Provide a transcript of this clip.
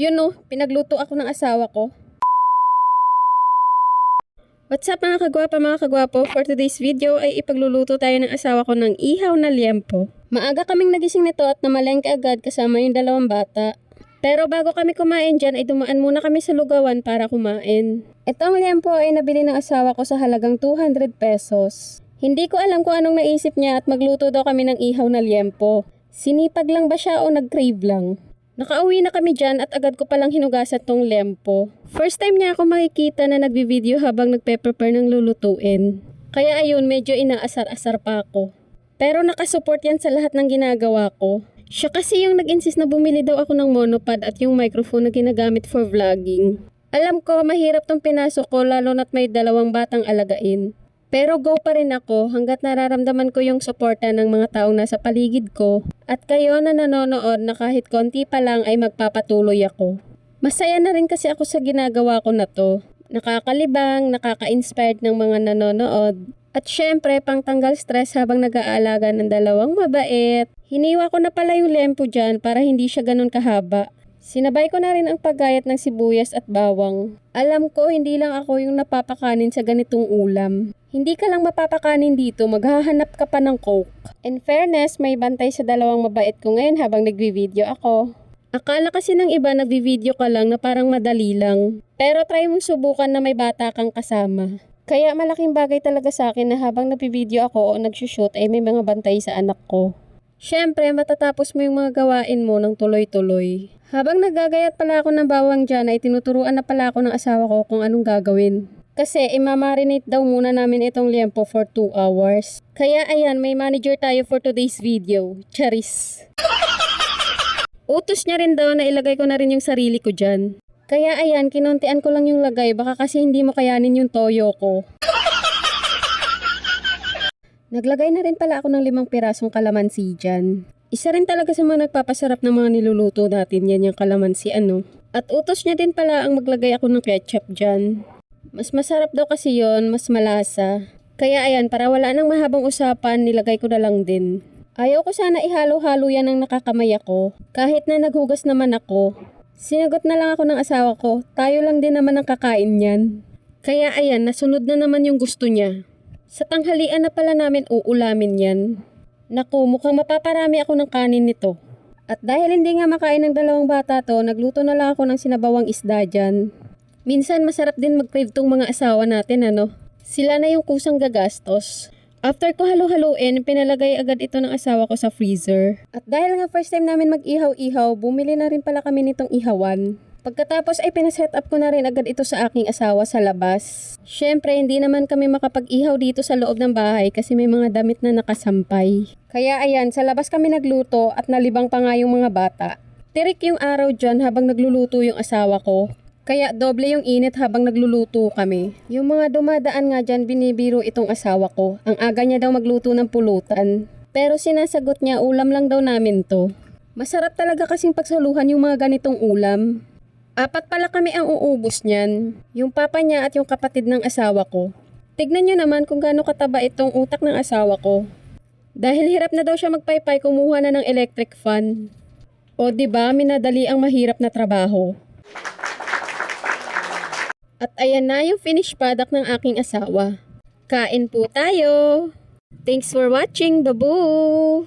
Yun no, pinagluto ako ng asawa ko. What's up mga kagwapa, mga kagwapo? For today's video ay ipagluluto tayo ng asawa ko ng ihaw na liempo. Maaga kaming nagising nito at namalengke agad kasama yung dalawang bata. Pero bago kami kumain dyan ay dumaan muna kami sa lugawan para kumain. Itong liempo ay nabili ng asawa ko sa halagang 200 pesos. Hindi ko alam kung anong naisip niya at magluto daw kami ng ihaw na liempo. Sinipag lang ba siya o nag-crave lang? Nakauwi na kami dyan at agad ko palang hinugasan tong liempo. First time niya ako makikita na nagbi-video habang nagpe-prepare ng lulutuin. Kaya ayun, medyo inaasar-asar pa ako. Pero nakasupport yan sa lahat ng ginagawa ko. Siya kasi yung nag-insist na bumili daw ako ng monopod at yung microphone na ginagamit for vlogging. Alam ko, mahirap tong pinasok ko lalo na't may dalawang batang alagain. Pero go pa rin ako hanggat nararamdaman ko yung suporta ng mga taong nasa paligid ko at kayo na nanonood na kahit konti pa lang ay magpapatuloy ako. Masaya na rin kasi ako sa ginagawa ko na to. Nakakalibang, nakaka-inspired ng mga nanonood. At syempre, pangtanggal stress habang nag-aalaga ng dalawang mabait. Hiniwa ko na pala yung liempo dyan para hindi siya ganun kahaba. Sinabay ko na rin ang paggayat ng sibuyas at bawang. Alam ko, hindi lang ako yung napapakanin sa ganitong ulam. Hindi ka lang mapapakanin dito, maghahanap ka pa ng coke. In fairness, may bantay sa dalawang mabait ko ngayon habang nagvi-video ako. Akala kasi ng iba nagvi-video ka lang na parang madali lang. Pero try mong subukan na may bata kang kasama. Kaya malaking bagay talaga sa akin na habang nagvi-video ako o nagsushoot ay may mga bantay sa anak ko. Siyempre, matatapos mo yung mga gawain mo ng tuloy-tuloy. Habang nagagayat pala ako ng bawang dyan ay tinuturuan na pala ako ng asawa ko kung anong gagawin. Kasi imamarinate daw muna namin itong liempo for 2 hours. Kaya ayan, may manager tayo for today's video. Charis. Utos niya rin daw na ilagay ko na rin yung sarili ko dyan. Kaya ayan, kinuntian ko lang yung lagay baka kasi hindi mo kayanin yung toyo ko. Naglagay na rin pala ako ng 5 pirasong kalamansi dyan. Isa rin talaga sa mga nagpapasarap ng mga niluluto natin yan yung kalamansi ano. At utos niya din pala ang maglagay ako ng ketchup dyan. Mas masarap daw kasi yon, mas malasa. Kaya ayan, para wala nang mahabang usapan, nilagay ko na lang din. Ayaw ko sana ihalo-halo yan ng nakakamay ako. Kahit na naghugas naman ako. Sinagot na lang ako ng asawa ko, tayo lang din naman ang kakain yan. Kaya ayan, nasunod na naman yung gusto niya. Sa tanghalian na pala namin uulamin yan. Naku, mukhang mapaparami ako ng kanin nito. At dahil hindi nga makain ng dalawang bata to, nagluto na lang ako ng sinabawang isda dyan. Minsan masarap din mag-crave tong mga asawa natin ano. Sila na yung kusang gagastos. After ko halo-haluin, pinalagay agad ito ng asawa ko sa freezer. At dahil nga first time namin mag-ihaw-ihaw, bumili na rin pala kami nitong ihawan. Pagkatapos ay pinaset up ko na rin agad ito sa aking asawa sa labas. Syempre, hindi naman kami makapag-ihaw dito sa loob ng bahay kasi may mga damit na nakasampay. Kaya ayan, sa labas kami nagluto at nalibang pa nga yung mga bata. Tirik yung araw dyan habang nagluluto yung asawa ko. Kaya doble yung init habang nagluluto kami. Yung mga dumadaan nga dyan, binibiro itong asawa ko. Ang aga niya daw magluto ng pulutan. Pero sinasagot niya, ulam lang daw namin to. Masarap talaga kasing pagsaluhan yung mga ganitong ulam. 4 pala kami ang uubos niyan. Yung papa niya at yung kapatid ng asawa ko. Tignan nyo naman kung gaano kataba itong utak ng asawa ko. Dahil hirap na daw siya magpaypay, kumuha na ng electric fan. O diba, minadali ang mahirap na trabaho. At ayan na yung finished product ng aking asawa. Kain po tayo! Thanks for watching, babu!